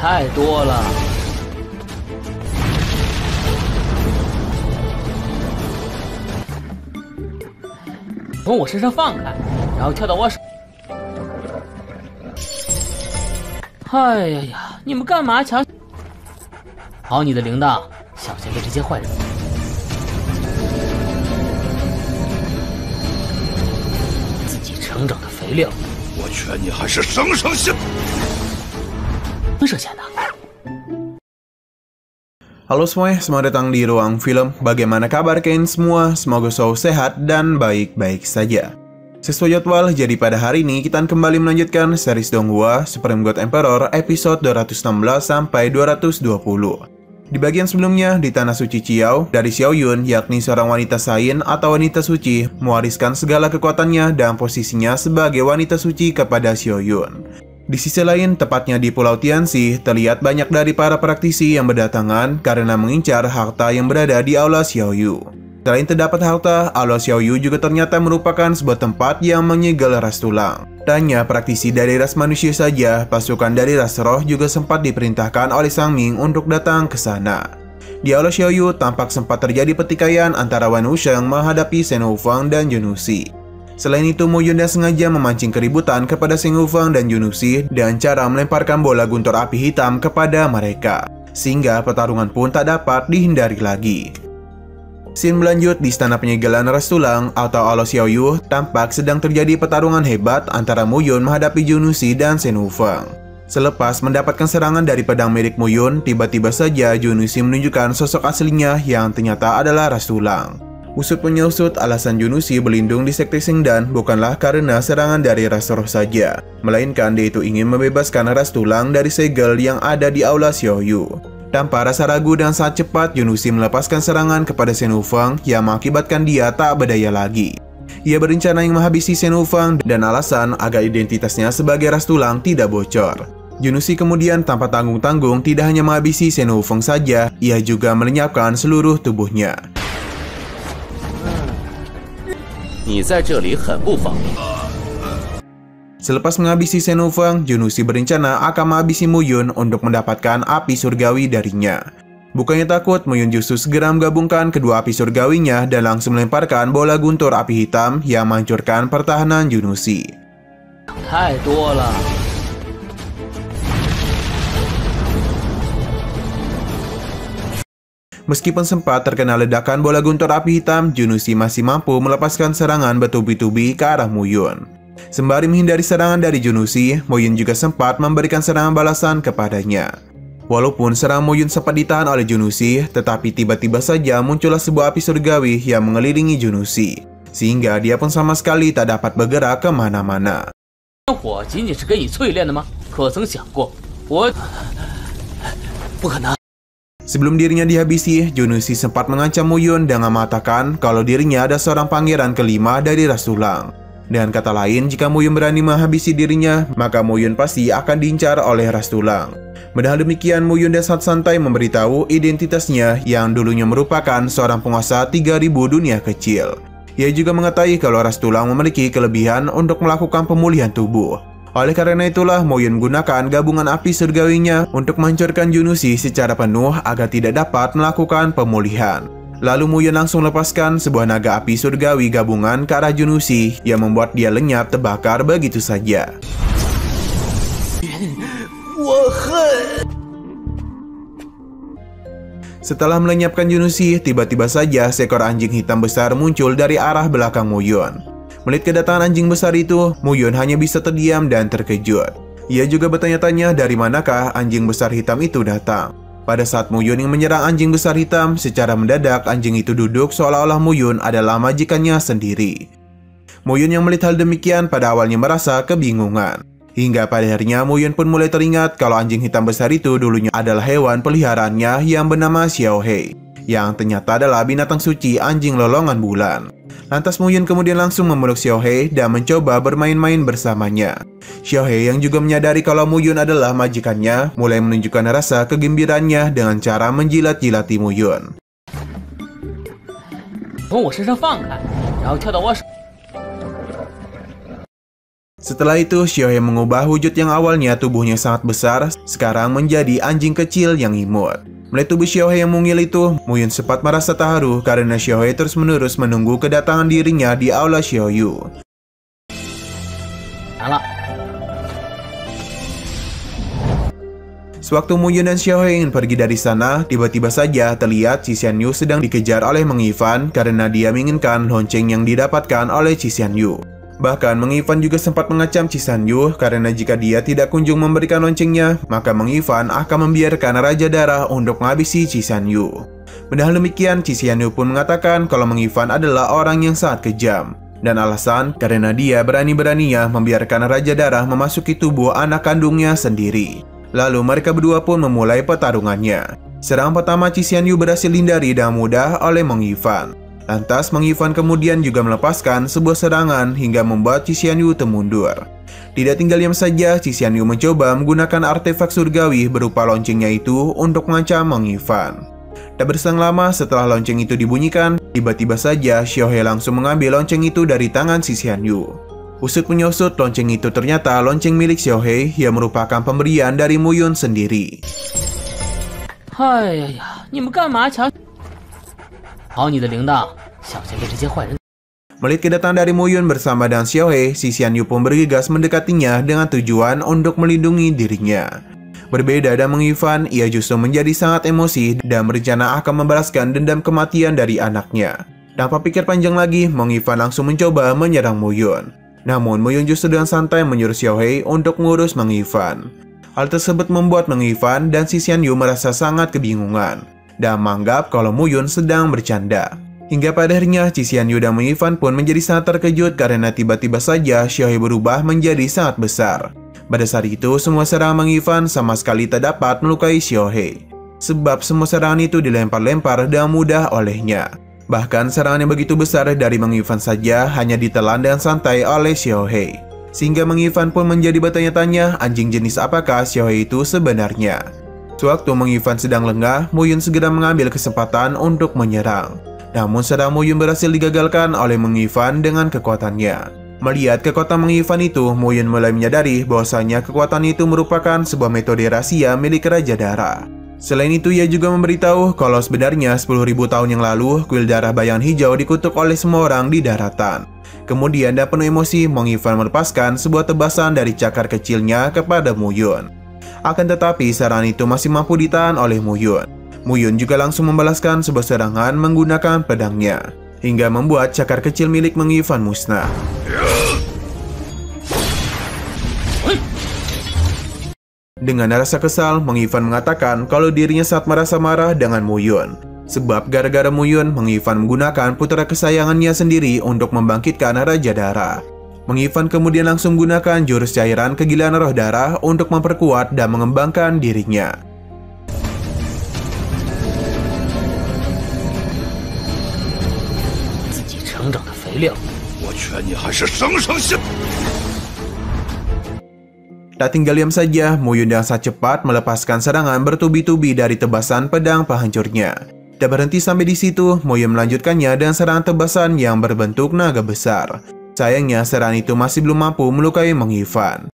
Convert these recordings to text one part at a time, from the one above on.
太多了。从我身上放开，然后跳到我手。哎呀呀！你们干嘛抢？好你的铃铛，小心被这些坏人。自己成长的肥料。我劝你还是省省心。省钱的。 Halo semuanya, selamat datang di Ruang Film. Bagaimana kabar kalian semua? Semoga selalu sehat dan baik-baik saja. Sesuai jadwal, jadi pada hari ini kita akan kembali melanjutkan series Donghua Supreme God Emperor episode 216 sampai 220. Di bagian sebelumnya, di Tanah Suci Chiao, dari Xiao Yun, yakni seorang wanita sain atau wanita suci, mewariskan segala kekuatannya dan posisinya sebagai wanita suci kepada Xiao Yun. Di sisi lain, tepatnya di Pulau Tianxi, terlihat banyak dari para praktisi yang berdatangan karena mengincar harta yang berada di Aula Xiaoyu. Selain terdapat harta, Aula Xiaoyu juga ternyata merupakan sebuah tempat yang menyegel ras tulang. Tanya praktisi dari ras manusia saja, pasukan dari ras roh juga sempat diperintahkan oleh Sang Ming untuk datang ke sana. Di Aula Xiaoyu, tampak sempat terjadi pertikaian antara Wan Wusheng menghadapi Shen Wufeng dan Jun Wuxi. Selain itu, Mu Yundan sengaja memancing keributan kepada Shen Wufeng dan Jun Wuxi dengan cara melemparkan bola guntur api hitam kepada mereka, sehingga pertarungan pun tak dapat dihindari lagi. Scene berlanjut di Istana Penyegelan Ras Tulang atau Aula Xiaoyu, tampak sedang terjadi pertarungan hebat antara Mu Yun menghadapi Jun Wuxi dan Shen Wufeng. Selepas mendapatkan serangan dari pedang milik Mu Yun, tiba-tiba saja Jun Wuxi menunjukkan sosok aslinya yang ternyata adalah Ras Tulang. Usut penyusut, alasan Jun Wuxi berlindung di Sekte Xingdan bukanlah karena serangan dari ras roh saja, melainkan dia itu ingin membebaskan ras tulang dari segel yang ada di Aula Xiaoyu. Tanpa rasa ragu dan sangat cepat, Jun Wuxi melepaskan serangan kepada Shen Wufeng yang mengakibatkan dia tak berdaya lagi. Ia berencana ingin menghabisi Shen Wufeng dan alasan agar identitasnya sebagai ras tulang tidak bocor. Jun Wuxi kemudian tanpa tanggung-tanggung tidak hanya menghabisi Shen Wufeng saja, ia juga melenyapkan seluruh tubuhnya. 你在这里很不方便。 Selepas menghabisi Shen Wufeng, Jun Wuxi berencana akan menghabisi Mu Yun untuk mendapatkan api surgawi darinya. Bukannya takut, Mu Yun justru segera menggabungkan kedua api surgawinya dan langsung melemparkan bola guntur api hitam yang menghancurkan pertahanan Jun Wuxi. 太多了。 Meskipun sempat terkena ledakan bola guntur api hitam, Jun Wuxi masih mampu melepaskan serangan bertubi-tubi ke arah Mu Yun. Sembari menghindari serangan dari Jun Wuxi, Mu Yun juga sempat memberikan serangan balasan kepadanya. Walaupun serangan Mu Yun sempat ditahan oleh Jun Wuxi, tetapi tiba-tiba saja muncullah sebuah api surgawi yang mengelilingi Jun Wuxi, sehingga dia pun sama sekali tak dapat bergerak kemana-mana. 我仅仅是给你淬炼的吗？可曾想过，我不可能。 Sebelum dirinya dihabisi, Jun Wuxi sempat mengancam Mu Yun dengan mengatakan kalau dirinya ada seorang pangeran kelima dari ras tulang. Dengan kata lain, jika Mu Yun berani menghabisi dirinya, maka Mu Yun pasti akan diincar oleh ras tulang. Padahal demikian, Mu Yun dan santai memberitahu identitasnya yang dulunya merupakan seorang penguasa 3000 dunia kecil. Ia juga mengetahui kalau ras tulang memiliki kelebihan untuk melakukan pemulihan tubuh. Oleh karena itulah, Mu Yun menggunakan gabungan api surgawinya untuk menghancurkan Jun Wuxi secara penuh agar tidak dapat melakukan pemulihan. Lalu Mu Yun langsung lepaskan sebuah naga api surgawi gabungan ke arah Jun Wuxi yang membuat dia lenyap terbakar begitu saja. Setelah melenyapkan Jun Wuxi, tiba-tiba saja seekor anjing hitam besar muncul dari arah belakang Mu Yun. Melihat kedatangan anjing besar itu, Mu Yun hanya bisa terdiam dan terkejut. Ia juga bertanya-tanya dari manakah anjing besar hitam itu datang. Pada saat Mu Yun yang menyerang anjing besar hitam, secara mendadak anjing itu duduk seolah-olah Mu Yun adalah majikannya sendiri. Mu Yun yang melihat hal demikian pada awalnya merasa kebingungan. Hingga pada akhirnya Mu Yun pun mulai teringat kalau anjing hitam besar itu dulunya adalah hewan peliharaannya yang bernama Xiao Hei, yang ternyata adalah binatang suci anjing lolongan bulan. Lantas Mu Yun kemudian langsung memeluk Xiao Hei dan mencoba bermain-main bersamanya. Xiao Hei yang juga menyadari kalau Mu Yun adalah majikannya, mulai menunjukkan rasa kegembiraannya dengan cara menjilat-jilati Mu Yun. 从我身上放开，然后跳到我手。Setelah itu, Xiaohe mengubah wujud yang awalnya tubuhnya sangat besar, sekarang menjadi anjing kecil yang imut. Melihat tubuh Xiaohe yang mungil itu, Mu Yun sempat merasa terharu karena Xiaohe terus-menerus menunggu kedatangan dirinya di aula Xiaoyu. Sewaktu Mu Yun dan Xiaohe ingin pergi dari sana, tiba-tiba saja terlihat Qi Xianyu sedang dikejar oleh Meng Yifan karena dia menginginkan lonceng yang didapatkan oleh Qi Xianyu. Bahkan Meng Yifan juga sempat mengacam Qi Xianyu karena jika dia tidak kunjung memberikan loncengnya, maka Meng Yifan akan membiarkan Raja Darah untuk menghabisi Qi Xianyu. Padahal demikian, Qi Xianyu pun mengatakan kalau Meng Yifan adalah orang yang sangat kejam. Dan alasan karena dia berani-beraninya membiarkan Raja Darah memasuki tubuh anak kandungnya sendiri. Lalu mereka berdua pun memulai pertarungannya. Serangan pertama Qi Xianyu berhasil dihindari dengan mudah oleh Meng Yifan. Lantas Meng Yifan kemudian juga melepaskan sebuah serangan hingga membuat Qi Xianyu termundur. Tidak tinggal diam saja, Qi Xianyu mencoba menggunakan artefak surgawi berupa loncengnya itu untuk mengancam Meng Yifan. Tak berselang lama setelah lonceng itu dibunyikan, tiba-tiba saja Xiaohe langsung mengambil lonceng itu dari tangan Qi Xianyu. Usut penyusut, lonceng itu ternyata lonceng milik Xiaohe yang merupakan pemberian dari Mu Yun sendiri. Melihat kedatangan dari Mu Yun bersama dengan Xiaohe, Qi Xianyu pun bergegas mendekatinya dengan tujuan untuk melindungi dirinya. Berbeda dengan Meng Yifan, ia justru menjadi sangat emosi dan berencana akan membalaskan dendam kematian dari anaknya. Tanpa pikir panjang lagi, Meng Yifan langsung mencoba menyerang Mu Yun. Namun Mu Yun justru dengan santai menyuruh Xiaohe untuk mengurus Meng Yifan. Hal tersebut membuat Meng Yifan dan Qi Xianyu merasa sangat kebingungan dan menganggap kalau Mu Yun sedang bercanda. Hingga pada akhirnya Qi Xianyu dan Meng Yifan pun menjadi sangat terkejut karena tiba-tiba saja Xiaohe berubah menjadi sangat besar. Pada saat itu semua serangan Meng Yifan sama sekali tak dapat melukai Xiaohe, sebab semua serangan itu dilempar-lempar dengan mudah olehnya. Bahkan serangan yang begitu besar dari Meng Yifan saja hanya ditelan dengan santai oleh Xiaohe. Sehingga Meng Yifan pun menjadi bertanya-tanya anjing jenis apakah Xiaohe itu sebenarnya. Sewaktu Meng Yifan sedang lengah, Mu Yun segera mengambil kesempatan untuk menyerang. Namun serangan Mu Yun berhasil digagalkan oleh Meng Yifan dengan kekuatannya. Melihat kekuatan Meng Yifan itu, Mu Yun mulai menyadari bahwasanya kekuatan itu merupakan sebuah metode rahasia milik Raja Darah. Selain itu, ia juga memberitahu kalau sebenarnya 10.000 tahun yang lalu, kuil darah bayangan hijau dikutuk oleh semua orang di daratan. Kemudian dengan penuh emosi, Meng Yifan melepaskan sebuah tebasan dari cakar kecilnya kepada Mu Yun. Akan tetapi, serangan itu masih mampu ditahan oleh Mu Yun. Mu Yun juga langsung membalaskan sebuah serangan menggunakan pedangnya, hingga membuat cakar kecil milik Meng Yifan musnah. Dengan rasa kesal, Meng Yifan mengatakan kalau dirinya sangat merasa marah dengan Mu Yun. Sebab gara-gara Mu Yun, Meng Yifan menggunakan putra kesayangannya sendiri untuk membangkitkan Raja Darah. Meng Yifan kemudian langsung menggunakan jurus cairan kegilaan roh darah untuk memperkuat dan mengembangkan dirinya. Tak tinggal diam saja, Mu Yun dengan sangat cepat melepaskan serangan bertubi-tubi dari tebasan pedang penghancurnya. Tak berhenti sampai di situ, Mu Yun melanjutkannya dengan serangan tebasan yang berbentuk naga besar. Sayangnya, serangan itu masih belum mampu melukai Meng Yifan.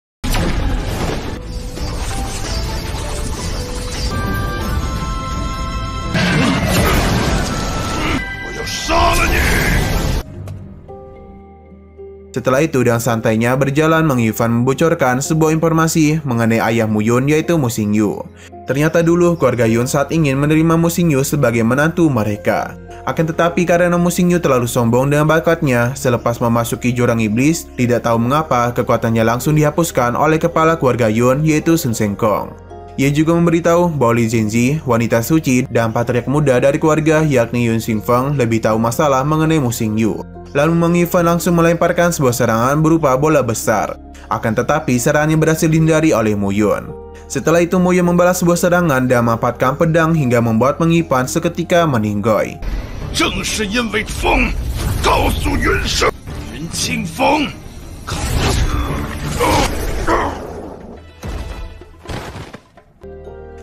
Setelah itu, dengan santainya berjalan, Meng Yifan membocorkan sebuah informasi mengenai ayah Mu Yun, yaitu Mu Xingyu. Ternyata dulu keluarga Yun saat ingin menerima Mu Xingyu sebagai menantu mereka. Akan tetapi karena Mu Xingyu terlalu sombong dengan bakatnya, selepas memasuki jurang iblis, tidak tahu mengapa kekuatannya langsung dihapuskan oleh kepala keluarga Yun, yaitu Sun Shengkong. Ia juga memberitahu bahwa Li Zhenzi, wanita suci dan patriark muda dari keluarga yakni Yun Xingfeng, lebih tahu masalah mengenai Mu Xingyu. Lalu Meng Yifan langsung melemparkan sebuah serangan berupa bola besar. Akan tetapi serangannya berhasil dihindari oleh Mu Yun. Setelah itu Mu Yun membalas sebuah serangan dan memanfaatkan pedang hingga membuat Meng Yifan seketika meninggoy.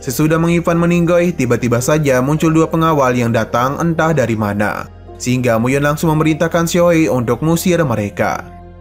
Sesudah Meng Yifan meninggoy, tiba-tiba saja muncul dua pengawal yang datang entah dari mana. Sehingga Mu Yun langsung memerintahkan Xiaohe untuk mengusir mereka.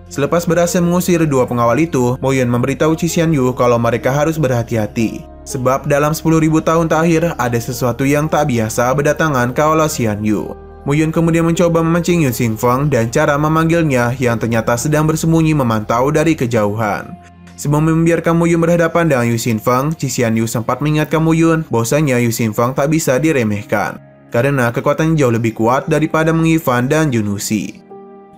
Selepas berhasil mengusir dua pengawal itu, Mo Yun memberitahu Qi Xianyu kalau mereka harus berhati-hati. Sebab dalam 10.000 tahun terakhir, ada sesuatu yang tak biasa berdatangan ke aula Xianyu. Mo Yun kemudian mencoba memancing Yu Xingfeng dan cara memanggilnya yang ternyata sedang bersembunyi memantau dari kejauhan. Sebelum membiarkan Mo Yun berhadapan dengan Yu Xingfeng, Qi Xianyu sempat mengingatkan Mo Yun bahwasanya Yu Xingfeng tak bisa diremehkan, karena kekuatannya jauh lebih kuat daripada Meng Yifan dan Jun Wuxi.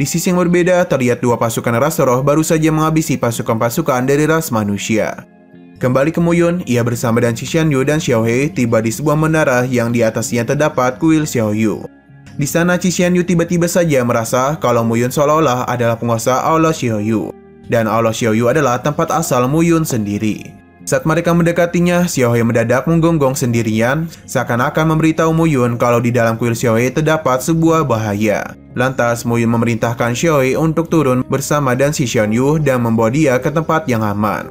Di sisi yang berbeda, terlihat dua pasukan ras roh baru saja menghabisi pasukan-pasukan dari ras manusia. Kembali ke Mo Yun, ia bersama dengan Qi Xianyu dan Xiao He tiba di sebuah menara yang di atasnya terdapat kuil Xiao Yu. Di sana Qi Xianyu tiba-tiba saja merasa kalau Mo Yun seolah-olah adalah penguasa aula Xiao Yu, dan aula Xiao Yu adalah tempat asal Mo Yun sendiri. Saat mereka mendekatinya, Xiao He mendadak menggonggong sendirian, seakan-akan memberitahu Mo Yun kalau di dalam kuil Xiao He terdapat sebuah bahaya. Lantas, Mo Yun memerintahkan Xiao He untuk turun bersama dan Xi Xianyu dan membawa dia ke tempat yang aman.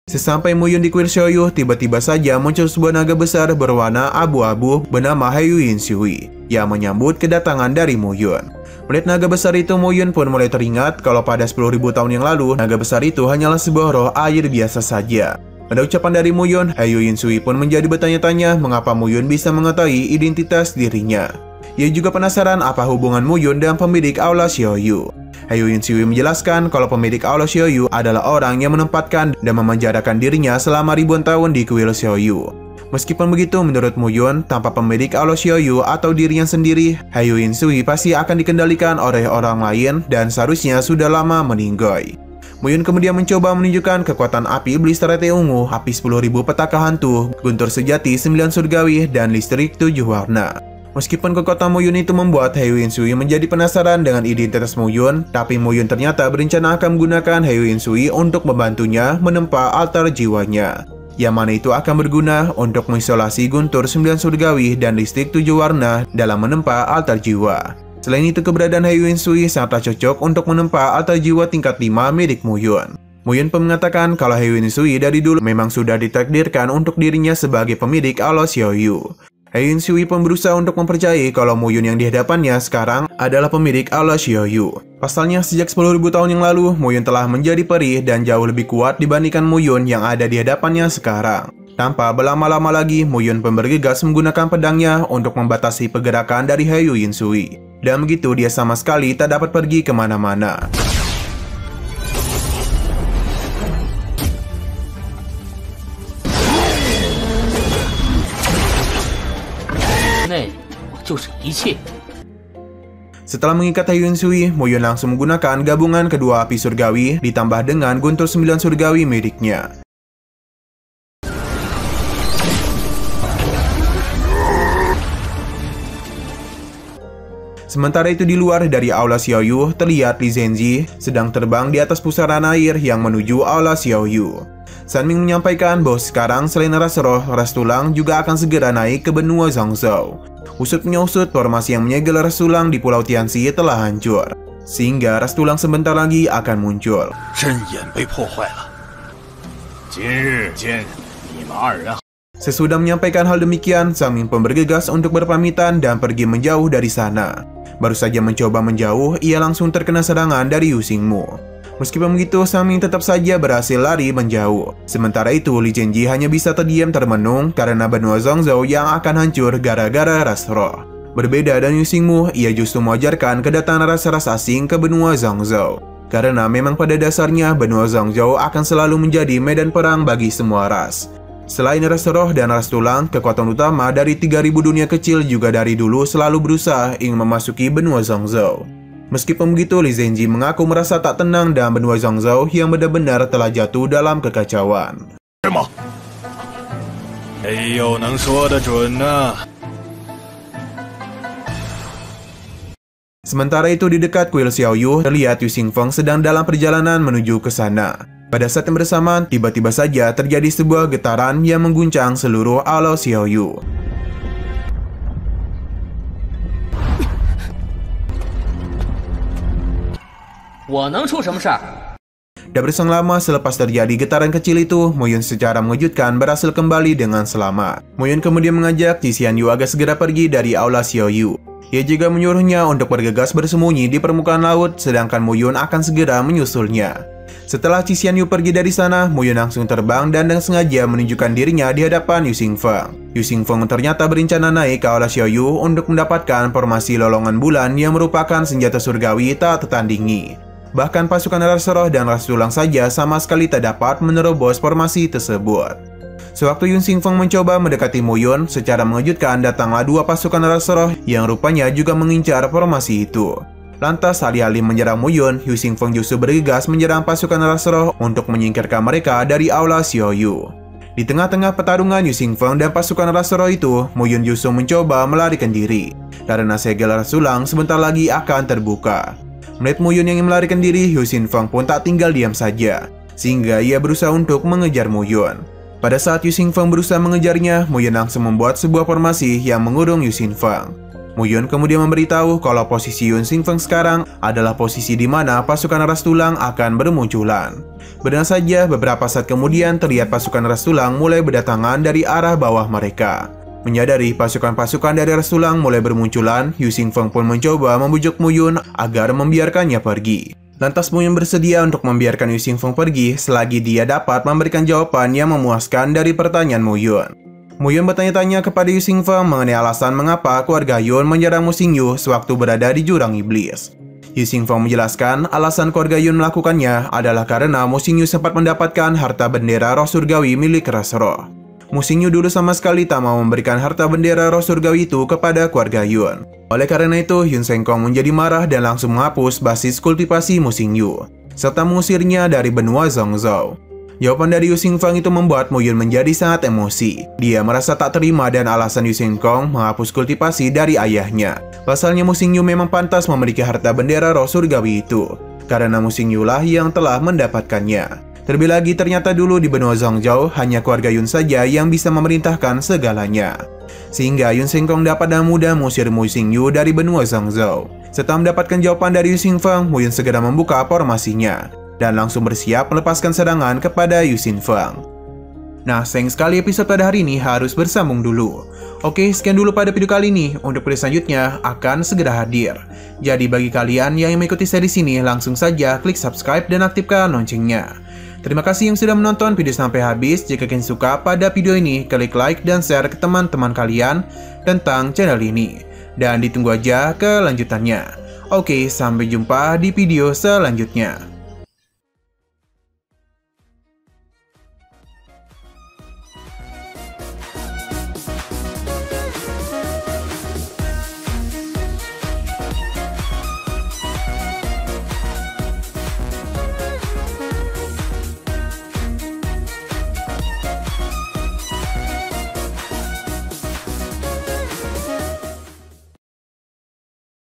Sesampai Mo Yun di kuil Xiao Yu, tiba-tiba saja muncul sebuah naga besar berwarna abu-abu bernama Heyu Yinshui yang menyambut kedatangan dari Mo Yun. Melihat naga besar itu, Mo Yun pun mulai teringat kalau pada 10.000 tahun yang lalu, naga besar itu hanyalah sebuah roh air biasa saja. Pada ucapan dari Mo Yun, Heyu Yinshui pun menjadi bertanya-tanya mengapa Mo Yun bisa mengetahui identitas dirinya. Ia juga penasaran apa hubungan Mo Yun dan pemilik aula Xiao Yu. Heyu Yinshui menjelaskan kalau pemilik aula Xiao Yu adalah orang yang menempatkan dan memenjarakan dirinya selama ribuan tahun di kuil Xiao Yu. Meskipun begitu, menurut Mo Yun, tanpa pemilik aula Xiao Yu atau dirinya sendiri, Heyu Yinshui pasti akan dikendalikan oleh orang lain dan seharusnya sudah lama meninggoy. Mo Yun kemudian mencoba menunjukkan kekuatan api iblis terete ungu, api 10.000 petaka hantu, guntur sejati 9 surgawi, dan listrik 7 warna. Meskipun kekuatan Mo Yun itu membuat Heyu Yinshui menjadi penasaran dengan identitas Mo Yun, tapi Mo Yun ternyata berencana akan menggunakan Heyu Yinshui untuk membantunya menempa altar jiwanya, yang mana itu akan berguna untuk mengisolasi guntur 9 surgawi dan listrik 7 warna dalam menempa altar jiwa. Selain itu, keberadaan Heyu Yinshui sangatlah cocok untuk menempa altar jiwa tingkat 5 milik Mo Yun. Mo Yun pun mengatakan kalau Heyu Yinshui dari dulu memang sudah ditakdirkan untuk dirinya sebagai pemilik aula Xiao Yu. Heyu Yinshui pun berusaha untuk mempercayai kalau Mo Yun yang dihadapannya sekarang adalah pemilik aula Xiao Yu. Pasalnya, sejak 10.000 tahun yang lalu, Mo Yun telah menjadi perih dan jauh lebih kuat dibandingkan Mo Yun yang ada di hadapannya sekarang. Tanpa berlama-lama lagi, Mo Yun pun bergegas menggunakan pedangnya untuk membatasi pergerakan dari Heyu Yinshui. Dan begitu dia sama sekali tak dapat pergi kemana-mana. Setelah mengikat Heyu Yinshui, Mo Yun langsung menggunakan gabungan kedua api surgawi ditambah dengan guntur 9 surgawi miliknya. Sementara itu, di luar dari aula Xiao Yu, terlihat Li Zhenji sedang terbang di atas pusaran air yang menuju aula Xiao Yu. San Ming menyampaikan bahwa sekarang selain ras roh, ras tulang juga akan segera naik ke benua Zhangzhou. Usut-penyusut, formasi yang menyegel ras tulang di Pulau Tianxi telah hancur, sehingga ras tulang sebentar lagi akan muncul. Sesudah menyampaikan hal demikian, San Ming pun bergegas untuk berpamitan dan pergi menjauh dari sana. Baru saja mencoba menjauh, ia langsung terkena serangan dari Yu Xingmu. Meskipun begitu, San Ming tetap saja berhasil lari menjauh. Sementara itu, Li Zhenji hanya bisa terdiam termenung karena benua Zhangzhou yang akan hancur gara-gara ras roh. Berbeda dari Yu Xingmu, ia justru mengajarkan kedatangan ras-ras asing ke benua Zhangzhou. Karena memang pada dasarnya benua Zhangzhou akan selalu menjadi medan perang bagi semua ras. Selain ras roh dan ras tulang, kekuatan utama dari 3.000 dunia kecil juga dari dulu selalu berusaha ingin memasuki benua Zhangzhou. Meskipun begitu, Li Zhenji mengaku merasa tak tenang dan benua Zhangzhou yang benar-benar telah jatuh dalam kekacauan. Sementara itu, di dekat kuil Xiao Yu, terlihat Yu Xingfeng sedang dalam perjalanan menuju ke sana. Pada saat yang bersamaan, tiba-tiba saja terjadi sebuah getaran yang mengguncang seluruh aula Xiao Yu. Dan berselang lama selepas terjadi getaran kecil itu, Muyun secara mengejutkan berhasil kembali dengan selamat. Muyun kemudian mengajak Ji Xianyu agar segera pergi dari aula Xiaoyu. Ia juga menyuruhnya untuk bergegas bersembunyi di permukaan laut, sedangkan Muyun akan segera menyusulnya. Setelah Ji Xianyu pergi dari sana, Muyun langsung terbang dan dengan sengaja menunjukkan dirinya di hadapan Yu Xingfeng. Yu Xingfeng ternyata berencana naik ke aula Xiaoyu untuk mendapatkan formasi lolongan bulan yang merupakan senjata surgawi tak tertandingi. Bahkan pasukan ras roh dan ras tulang saja sama sekali tak dapat menerobos formasi tersebut. Sewaktu Yu Xingfeng mencoba mendekati Muyun, secara mengejutkan datanglah dua pasukan ras roh yang rupanya juga mengincar formasi itu. Lantas alih-alih menyerang Muyun, Yu Xingfeng justru bergegas menyerang pasukan ras roh untuk menyingkirkan mereka dari aula Xiaoyu. Di tengah-tengah pertarungan Yu Xingfeng dan pasukan ras roh itu, Muyun justru mencoba melarikan diri, karena segel ras tulang sebentar lagi akan terbuka. Melihat Muyun yang melarikan diri, Yu Xingfeng pun tak tinggal diam saja, sehingga ia berusaha untuk mengejar Muyun. Pada saat Yu Xingfeng berusaha mengejarnya, Muyun langsung membuat sebuah formasi yang mengurung Yu Xingfeng. Muyun kemudian memberitahu kalau posisi Yu Xingfeng sekarang adalah posisi di mana pasukan ras tulang akan bermunculan. Benar saja, beberapa saat kemudian terlihat pasukan ras tulang mulai berdatangan dari arah bawah mereka. Menyadari pasukan-pasukan dari ras tulang mulai bermunculan, Yu Xingfeng pun mencoba membujuk Muyun agar membiarkannya pergi. Lantas Muyun bersedia untuk membiarkan Yu Xingfeng pergi selagi dia dapat memberikan jawaban yang memuaskan dari pertanyaan Muyun. Muyun bertanya-tanya kepada Yu Xingfeng mengenai alasan mengapa keluarga Yun menyerang Mu Xingyu sewaktu berada di jurang iblis. Yu Xingfeng menjelaskan alasan keluarga Yun melakukannya adalah karena Mu Xingyu sempat mendapatkan harta bendera roh surgawi milik ras roh. Mu Xingyu dulu sama sekali tak mau memberikan harta bendera roh surgawi itu kepada keluarga Yun. Oleh karena itu, Yun Sengkong menjadi marah dan langsung menghapus basis kultivasi Mu Xingyu, serta mengusirnya dari benua Zhongzhou. Jawaban dari Yu Xingfeng itu membuat Muyun menjadi sangat emosi. Dia merasa tak terima dan alasan Yu Sengkong menghapus kultivasi dari ayahnya. Pasalnya Mu Xingyu memang pantas memiliki harta bendera roh surgawi itu, karena Mu Xingyu lah yang telah mendapatkannya. Terlebih lagi ternyata dulu di benua Zhongzhou hanya keluarga Yun saja yang bisa memerintahkan segalanya. Sehingga Yun Sengkong dapat dengan mudah mengusir Mu Xingyu dari benua Zhongzhou. Setelah mendapatkan jawaban dari Yu Xingfeng, Muyun segera membuka formasinya dan langsung bersiap melepaskan serangan kepada Yu Xingfeng. Nah, sayang sekali episode pada hari ini harus bersambung dulu. Oke, sekian dulu pada video kali ini. Untuk video selanjutnya akan segera hadir. Jadi bagi kalian yang mengikuti series ini, langsung saja klik subscribe dan aktifkan loncengnya. Terima kasih yang sudah menonton video sampai habis. Jika kalian suka pada video ini, klik like dan share ke teman-teman kalian tentang channel ini. Dan ditunggu aja kelanjutannya. Oke, sampai jumpa di video selanjutnya.